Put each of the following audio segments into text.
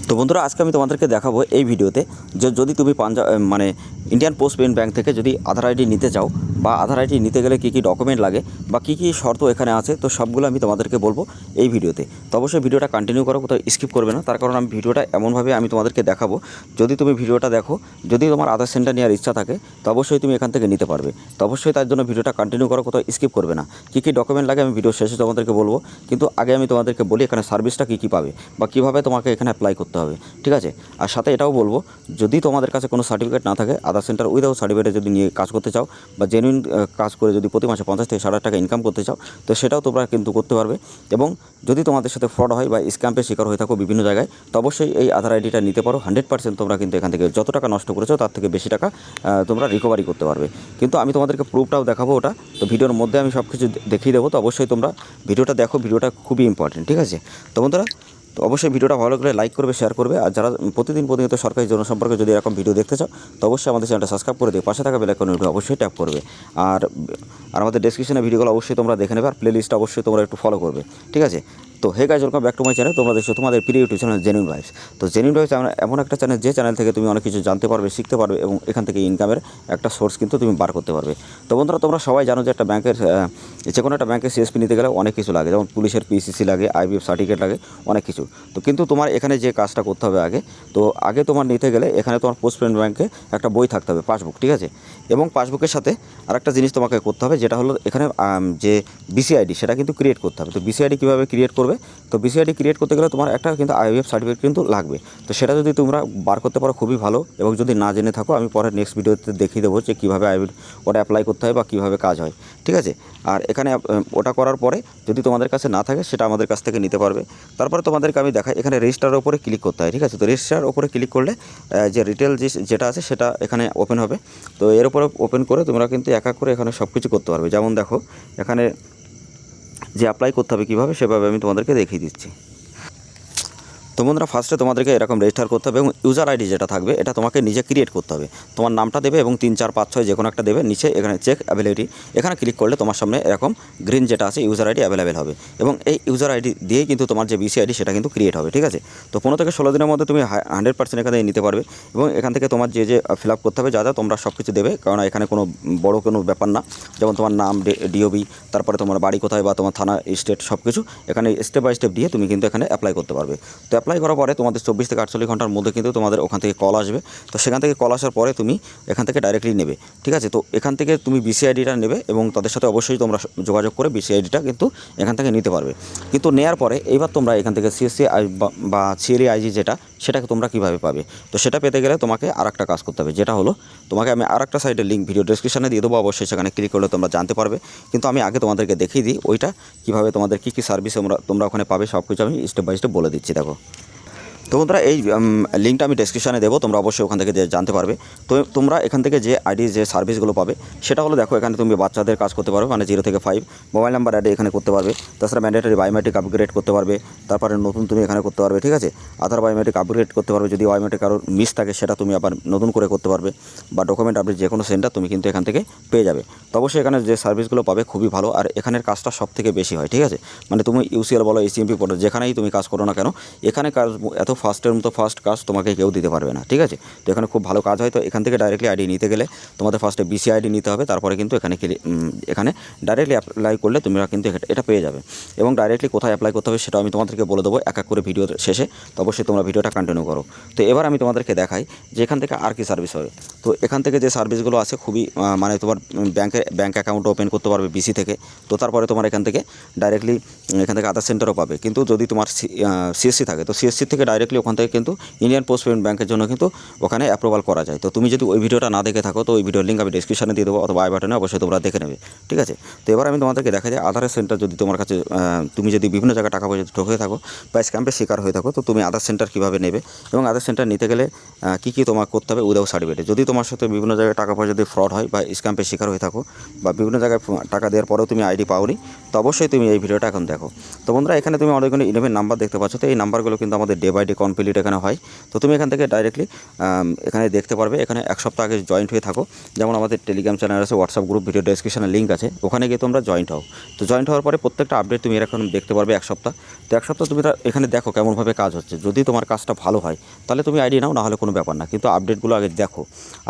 তো বন্ধুরা আজকে আমি তোমাদেরকে দেখাবো এই ভিডিওতে যে যদি তুমি ইন্ডিয়ান পোস্ট পেমেন্ট ব্যাংক থেকে যদি আধার আইডি নিতে চাও বা আধার আইডি নিতে গেলে কী কী ডকুমেন্ট লাগে বা কী কী শর্ত এখানে আছে, তো সবগুলো আমি তোমাদেরকে বলবো এই ভিডিওতে। তো অবশ্যই ভিডিওটা কন্টিনিউ করো, কোথাও স্কিপ করবে না। তার কারণ আমি ভিডিওটা এমনভাবে আমি তোমাদেরকে দেখাবো, যদি তুমি ভিডিওটা দেখো, যদি তোমার আধার সেন্টার নেওয়ার ইচ্ছা থাকে তো অবশ্যই তুমি এখান থেকে নিতে পারবে। তো অবশ্যই তার জন্য ভিডিওটা কন্টিনিউ করো, কোথাও স্কিপ করবে না। কী কী ডকুমেন্ট লাগে আমি ভিডিও শেষে তোমাদেরকে বলবো, কিন্তু আগে আমি তোমাদেরকে বলি এখানে সার্ভিসটা কী কী পাবে বা কীভাবে তোমাকে এখানে অ্যাপ্লাই করতে হবে, ঠিক আছে। আর সাথে এটাও বলবো, যদি তোমাদের কাছে কোনো সার্টিফিকেট না থাকে, আধার সেন্টার উইদাউট সার্টিফিকেটে যদি নিয়ে কাজ করতে চাও বা জেনুইন কাজ করে যদি প্রতি মাসে 50 থেকে 60 টাকা ইনকাম করতে চাও, তো সেটাও তোমরা কিন্তু করতে পারবে। এবং যদি তোমাদের সাথে ফ্রড হয় বা স্ক্যাম্পের শিকার হয়ে থাকো বিভিন্ন জায়গায়, তো অবশ্যই এই আধার আইডিটা নিতে পারো। 100% তোমরা কিন্তু এখান থেকে যত টাকা নষ্ট করেছো তার থেকে বেশি টাকা তোমরা রিকভারি করতে পারবে। কিন্তু আমি তোমাদেরকে প্রুফটাও দেখাবো, ওটা তো ভিডিওর মধ্যে আমি সব কিছু দেখিয়ে দেবো। তো অবশ্যই তোমরা ভিডিওটা দেখো, ভিডিওটা খুবই ইম্পর্টেন্ট, ঠিক আছে। তো বন্ধুরা, তো অবশ্যই ভিডিওটা ভালো করে লাইক করবে, শেয়ার করবে। আর যারা প্রতিনিয়ত সরকারি জনসম্পর্কে যদি এরকম ভিডিও দেখতে চাও, তো অবশ্যই আমাদের চ্যানেলটা সাবস্ক্রাইব করে দিয়ে পাশে থাকা বেল আইকনে অবশ্যই ট্যাপ করবে। আর আমাদের ডেসক্রিপশনে ভিডিওগুলো অবশ্যই তোমরা দেখে নেবে, আর প্লেলিস্টটা অবশ্যই তোমরা একটু ফলো করবে, ঠিক আছে। তো hey guys, welcome back to my channel. তোমরা দেখছো তোমাদের প্রিয় ইউটিউব চ্যানেল জেনুইন ভাইবস। তো জেনুইন ভাইবস এমন একটা চ্যানেল, যে চ্যানেল থেকে তুমি অনেক কিছু জানতে পারবে, শিখতে পারবে এবং এখান থেকে ইনকামের একটা সোর্স কিন্তু তুমি বার করতে পারবে। তো বন্ধুরা, তোমরা সবাই জানো যে একটা ব্যাংকের যে কোনো একটা ব্যাংকের সিএসপি নিতে গেলে অনেক কিছু লাগে, যেমন পুলিশের পিসিসি লাগে, আইবিএফ সার্টিফিকেট লাগে, অনেক কিছু। তো কিন্তু তোমার এখানে যে কাজটা করতে হবে আগে তোমার নিতে গেলে এখানে তোমার পোস্ট পেমেন্ট ব্যাংকে একটা বই থাকতে হবে, পাসবুক, ঠিক আছে। এবং পাসবুকের সাথে আরেকটা জিনিস তোমাকে করতে হবে, যেটা হলো এখানে যে বিসিআইডি সেটা কিন্তু ক্রিয়েট করতে হবে। তো বিসিআইডি কীভাবে ক্রিয়েট করবে? তো বিসিআইডি ক্রিয়েট করতে গেলে তোমার একটা কিন্তু আইবিএফ সার্টিফিকেট কিন্তু লাগবে। তো সেটা যদি তোমরা বার করতে পারো খুবই ভালো, এবং যদি না জেনে থাকো আমি পরে নেক্সট ভিডিওতে দেখিয়ে দেবো যে কীভাবে ওটা অ্যাপ্লাই করতে হয় বা কীভাবে কাজ হয়, ঠিক আছে। আর এখানে ওটা করার পরে যদি তোমাদের কাছে না থাকে, সেটা আমাদের কাছ থেকে নিতে পারবে। তারপরে তোমাদেরকে আমি দেখাই, এখানে রেজিস্টারের উপরে ক্লিক করতে হয়, ঠিক আছে। তো রেজিস্টার উপরে ক্লিক করলে যে রিটেল যেটা আছে সেটা এখানে ওপেন হবে। তো এর উপরে ওপেন করে তোমরা কিন্তু এক এক করে এখানে সব কিছু করতে পারবে। যেমন দেখো, এখানে যে অ্যাপ্লাই করতে হবে কীভাবে, সেভাবে আমি তোমাদেরকে দেখিয়ে দিচ্ছি। তো বন্ধুরা, ফার্স্টে তোমাদেরকে এরকম রেজিস্টার করতে হবে এবং ইউজার আইডি যেটা থাকবে এটা তোমাকে নিজে ক্রিয়েট করতে হবে। তোমার নামটা দেবে এবং 3 4 5 6 যে কোনো একটা দেবে। নিচে এখানে চেক অ্যাভেলেবিলিটি, এখানে ক্লিক করলে তোমার সামনে এরকম গ্রিন যেটা আছে ইউজার আইডি অ্যাভেলেবেল হবে। এবং এই ইউজার আইডি দিয়েই কিন্তু তোমার যে বিসি আইডি সেটা কিন্তু ক্রিয়েট হবে, ঠিক আছে। তো 15 থেকে 16 দিনের মধ্যে তুমি 100% এখান থেকে নিতে পারবে। এবং এখান থেকে তোমার যে ফিল আপ করতে হবে যা তোমরা সব কিছু দেবে, কারণ এখানে কোনো বড় কোনো ব্যাপার না। যেমন তোমার নাম, ডিওবি, তারপরে তোমার বাড়ি কোথায় বা তোমার থানা, স্টেট, সব কিছু এখানে স্টেপ বাই স্টেপ দিয়ে তুমি কিন্তু এখানে অ্যাপ্লাই করতে পারবে। তো অ্যাপ্লাই করার পরে তোমাদের 24 থেকে 48 ঘন্টার মধ্যে কিন্তু তোমাদের ওখান থেকে কল আসবে। তো সেখান থেকে কল আসার পরে তুমি এখান থেকে ডাইরেক্টলি নেবে, ঠিক আছে। তো এখান থেকে তুমি বিসি আইডিটা নেবে এবং তাদের সাথে অবশ্যই তোমরা যোগাযোগ করে বিসি আইডিটা কিন্তু এখান থেকে নিতে পারবে। কিন্তু নেওয়ার পরে এইবার তোমরা এখান থেকে সিএসসি বা সিএলই আইজি যেটা, সেটাকে তোমরা কীভাবে পাবে? তো সেটা পেতে গেলে তোমাকে আরেকটা কাজ করতে হবে, যেটা হলো তোমাকে আমি আরেকটা সাইডের লিঙ্ক ভিডিও ডেসক্রিপশনে দিয়ে দেবো, অবশ্যই সেখানে ক্লিক করলে তোমরা জানতে পারবে। কিন্তু আমি আগে তোমাদেরকে দেখিয়ে দিই ওইটা কীভাবে তোমাদের কী কী সার্ভিস তোমরা ওখানে পাবে, সব কিছু আমি স্টেপ বাই স্টেপ বলে দিচ্ছি। দেখো, তো বন্ধুরা, এই লিঙ্কটা আমি ডেসক্রিপশনে দেবো, তোমরা অবশ্যই ওখান থেকে জানতে পারবে। তো তোমরা এখান থেকে যে আইডি যে সার্ভিসগুলো পাবে সেটা হলো, দেখো এখানে তুমি বাচ্চাদের কাজ করতে পারবে, মানে 0 থেকে 5 মোবাইল নাম্বার অ্যাড এখানে করতে পারবে। তাছাড়া ম্যান্ডেটরি বায়োমেট্রিক আপগ্রেড করতে পারবে। তারপরে নতুন তুমি এখানে করতে পারবে, ঠিক আছে। আধার বায়োমেট্রিক আপগ্রেড করতে পারবে, যদি বায়োমেট্রিক কারোর মিস থাকে সেটা তুমি আবার নতুন করে করতে পারবে। বা ডকুমেন্ট আপডেট যে কোনো সেন্টার তুমি কিন্তু এখান থেকে পেয়ে যাবে। তো অবশ্যই এখানে যে সার্ভিসগুলো পাবে খুবই ভালো, আর এখানের কাজটা সব থেকে বেশি হয়, ঠিক আছে। মানে তুমি ইউসিএল বলো, এসিএমপি বলো, যেখানেই তুমি কাজ করো না কেন, এখানে কাজ এত ফাস্টের মতো ফাস্ট কাজ তোমাকে কেউ দিতে পারবে না, ঠিক আছে। তো এখানে খুব ভালো কাজ হয়। তো এখান থেকে ডাইরেক্টলি আইডি নিতে গেলে তোমাদের ফার্স্টে বিসি আইডি নিতে হবে, তারপরে কিন্তু এখানে ডাইরেক্টলি অ্যাপ্লাই করলে তোমরা কিন্তু এটা পেয়ে যাবে। এবং ডাইরেক্টলি কোথায় অ্যাপ্লাই করতে হবে সেটা আমি তোমাদেরকে বলে দেবো এক এক করে ভিডিওর শেষে। তো অবশ্যই তোমরা ভিডিওটা কন্টিনিউ করো। তো এবার আমি তোমাদেরকে দেখাই যে এখান থেকে আর কি সার্ভিস হবে। তো এখান থেকে যে সার্ভিসগুলো আছে খুবই মানে তোমার ব্যাঙ্ক অ্যাকাউন্ট ওপেন করতে পারবে বিসি থেকে। তো তারপরে তোমার এখান থেকে ডাইরেক্টলি এখান থেকে আধার সেন্টারও পাবে। কিন্তু যদি তোমার সিএসসি থাকে, তো সিএসসি থেকে ডাইরেক্টলি ওখান থেকে কিন্তু ইন্ডিয়ান পোস্ট পেমেন্ট ব্যাংকের জন্য কিন্তু ওখানে অ্যাপ্রুভাল করা যায়। তো তুমি যদি ওই ভিডিওটা না দেখে থাকো, তো ওই ভিডিওর লিঙ্ক আমি ডেসক্রিপশনে দিয়ে দেবো অথবা আই বাটনে, অবশ্যই তোমরা দেখে নেবে, ঠিক আছে। তো এবার আমি তোমাদেরকে দেখা যায় আধার সেন্টার যদি তোমার কাছে তুমি যদি বিভিন্ন জায়গায় টাকা পয়সা ঠকে থাকো বা স্ক্যাম্পের শিকার হয়ে থাকো, তো তুমি আধার সেন্টার কীভাবে নেবে এবং আধার সেন্টার নিতে গেলে কী কী তোমার করতে হবে উইদাউট সার্টিফিকেট। যদি তোমার সাথে বিভিন্ন জায়গায় টাকা পয়সা যদি ফ্রড হয় বা স্ক্যাম্পের শিকার হয়ে থাকো বা বিভিন্ন জায়গায় টাকা দেওয়ার পরেও তুমি আইডি পাওনি, তো অবশ্যই তুমি এই ভিডিওটা এখন দেখো। তো বন্ধুরা, এখানে তুমি অনেকগুলো 11 নাম্বার দেখতে পাচ্ছ। তো এই নাম্বারগুলো কিন্তু আমাদের ডে বাই ডে কমপ্লিট এখানে হয়। তো তুমি এখান থেকে ডাইরেক্টলি এখানে দেখতে পারবে, এখানে এক সপ্তাহ আগে জয়েন্ট হয়ে থাকো। যেমন আমাদের টেলিগ্রাম চ্যানেল আছে, হোয়াটসঅ্যাপ গ্রুপ, ভিডিও ডেসক্রিপশনে লিঙ্ক আছে, ওখানে গিয়ে তোমরা জয়েন্ট হও। তো জয়েন্ট হওয়ার পরে প্রত্যেকটা আপডেট তুমি এরকম দেখতে পারবে এক সপ্তাহ। তো এক সপ্তাহ তুমি এখানে দেখো কেমনভাবে কাজ হচ্ছে। যদি তোমার কাজটা ভালো হয় তাহলে তুমি আইডি নাও, না হলে কোনো ব্যাপার না, কিন্তু আপডেটগুলো আগে দেখো।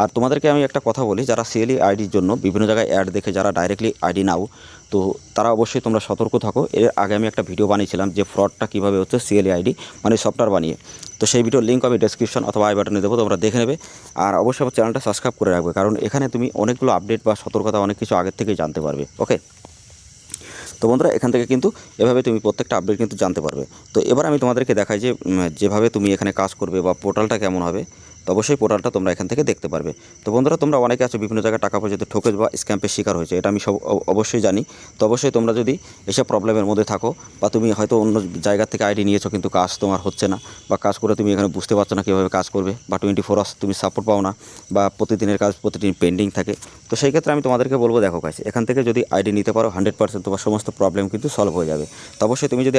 আর তোমাদেরকে আমি একটা কথা বলি, যারা সিএলই আইডির জন্য বিভিন্ন জায়গায় অ্যাড দেখে যারা ডাইরেক্টলি আইডি নাও, তো তারা অবশ্যই তোমরা সতর্ক থাকো। এর আগে আমি একটা ভিডিও বানিয়েছিলাম যে ফ্রডটা কীভাবে হচ্ছে সিএলই আইডি মানে সফটওয়্যার বানিয়ে। তো সেই ভিডিওর লিঙ্ক আমি ডেসক্রিপশন অথবা আই বাটনে দেবো, তোমরা দেখে নেবে। আর অবশ্যই আমার চ্যানেলটা সাবস্ক্রাইব করে রাখবে, কারণ এখানে তুমি অনেকগুলো আপডেট বা সতর্কতা অনেক কিছু আগের থেকেই জানতে পারবে। ওকে, তো বন্ধুরা এখান থেকে কিন্তু এভাবে তুমি প্রত্যেকটা আপডেট কিন্তু জানতে পারবে। তো এবার আমি তোমাদেরকে দেখাই যে যেভাবে তুমি এখানে কাজ করবে বা পোর্টালটা কেমন হবে। তো অবশ্যই পোর্টালটা তোমরা এখান থেকে দেখতে পারবে। তো বন্ধুরা তোমরা অনেকে আছো বিভিন্ন জায়গায় টাকা পয়সাতে ঠকে বা স্ক্যাম্পের শিকার হয়েছে, এটা আমি অবশ্যই জানি। তো অবশ্যই তোমরা যদি এসব প্রবলেমের মধ্যে থাকো বা তুমি হয়তো অন্য জায়গা থেকে আইডি নিয়েছো কিন্তু কাজ তোমার হচ্ছে না, বা কাজ করে তুমি এখানে বুঝতে পারছো না কীভাবে কাজ করবে, বা 24 আওয়ার্স তুমি সাপোর্ট পাও না, বা প্রতিদিনের কাজ প্রতিদিন পেন্ডিং থাকে, তো সেই ক্ষেত্রে আমি তোমাদেরকে বলবো দেখো কাছে এখান থেকে যদি আইডি নিতে পারো 100% তোমার সমস্ত প্রবলেম কিন্তু সলভ হয়ে যাবে। তো অবশ্যই তুমি যদি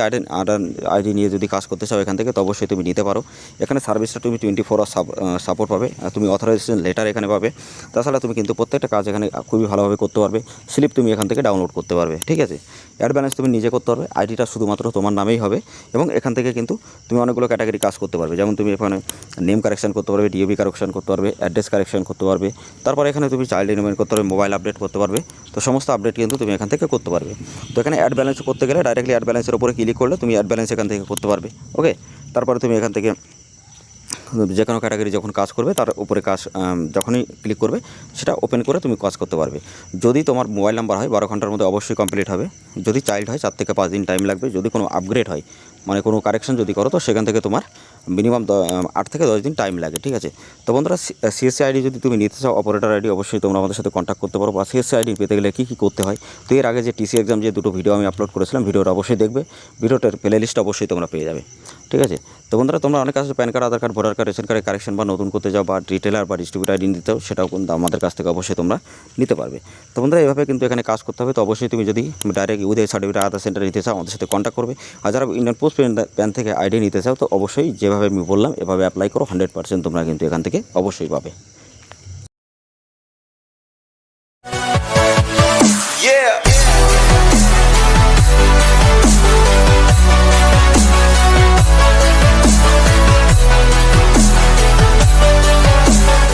আইডি নিয়ে যদি কাজ করতে চাও এখান থেকে, তো অবশ্যই তুমি নিতে পারো। এখানে সার্ভিসটা তুমি 24 আওয়ার্স সাপোর্ট পাবে, তুমি অথরাইজেশন লেটার এখানে পাবে। তাছাড়া তুমি কিন্তু প্রত্যেকটা কাজ এখানে খুবই ভালোভাবে করতে পারবে। স্লিপ তুমি এখান থেকে ডাউনলোড করতে পারবে, ঠিক আছে। অ্যাড ব্যালেন্স তুমি নিজে করতে পারবে, আইডিটা শুধুমাত্র তোমার নামেই হবে। এবং এখান থেকে কিন্তু তুমি অনেকগুলো ক্যাটাগরি কাজ করতে পারবে, যেমন তুমি এখানে নেম কারেকশন করতে পারবে, ডিওবি কারেকশন করতে পারবে, অ্যাড্রেস কারেকশন করতে পারবে। তারপরে এখানে তুমি চাইল্ড এনিমেন্ট করতে পারবে, মোবাইল আপডেট করতে পারবে। তো সমস্ত আপডেট কিন্তু তুমি এখান থেকে করতে পারবে। তো এখানে অ্যাড ব্যালেন্স করতে গেলে ডাইরেক্টলি অ্যাড ব্যালেন্সের উপরে ক্লিক করলে তুমি অ্যাড ব্যালেন্স এখান থেকে করতে পারবে। ওকে, তারপরে তুমি এখান থেকে যে কোনো ক্যাটাগরি যখন কাজ করবে তার উপরে কাজ যখনই ক্লিক করবে সেটা ওপেন করে তুমি কাজ করতে পারবে। যদি তোমার মোবাইল নাম্বার হয় 12 ঘন্টার মধ্যে অবশ্যই কমপ্লিট হবে। যদি চাইল্ড হয় 4 থেকে 5 দিন টাইম লাগবে। যদি কোনো আপগ্রেড হয় মানে কোনো কারেকশন যদি করো তো সেখান থেকে তোমার মিনিমাম 8 থেকে 10 দিন টাইম লাগে, ঠিক আছে। তো বন্ধুরা সিএসসি আইডি যদি তুমি নিতে চাও অপারেটর আইডি, অবশ্যই তোমরা আমাদের সাথে কন্ট্যাক্ট করতে পারো। বা সিএসসি আইডি পেতে গেলে কী করতে হয়, তো এর আগে যে টিসি এক্সাম যে দুটো ভিডিও আমি আপলোড করেছিলাম, ভিডিওটা অবশ্যই দেখবে, ভিডিওটার প্লে লিস্ট অবশ্যই তোমরা পেয়ে যাবে, ঠিক আছে। তো বন্ধুরা তোমরা অনেক কাছে প্যান কার্ড, আধার কার্ড, ভোটার কার্ড, রেশন কার্ডের কারেকশন বা নতুন করতে যাও, বা রিটেলার বা ডিস্ট্রিবিউটার আইডি নিতে চাও, সেটাও কিন্তু আমাদের কাছ থেকে অবশ্যই তোমরা নিতে পারবে। তো বন্ধুরা এইভাবে কিন্তু এখানে কাজ করতে হবে। তো অবশ্যই তুমি যদি ডাইরেক্ট উদয় সার্টিফিকেট আধার সেন্টার নিতে চাও আমাদের সাথে কন্ট্যাক্ট করবে। আর যারা ইন্ডিয়ান পোস্ট পেমেন্ট থেকে আইডি নিতে চাও তো অবশ্যই যেভাবে আমি বললাম এভাবে অ্যাপ্লাই করো, 100% তোমরা কিন্তু এখান থেকে অবশ্যই পাবে।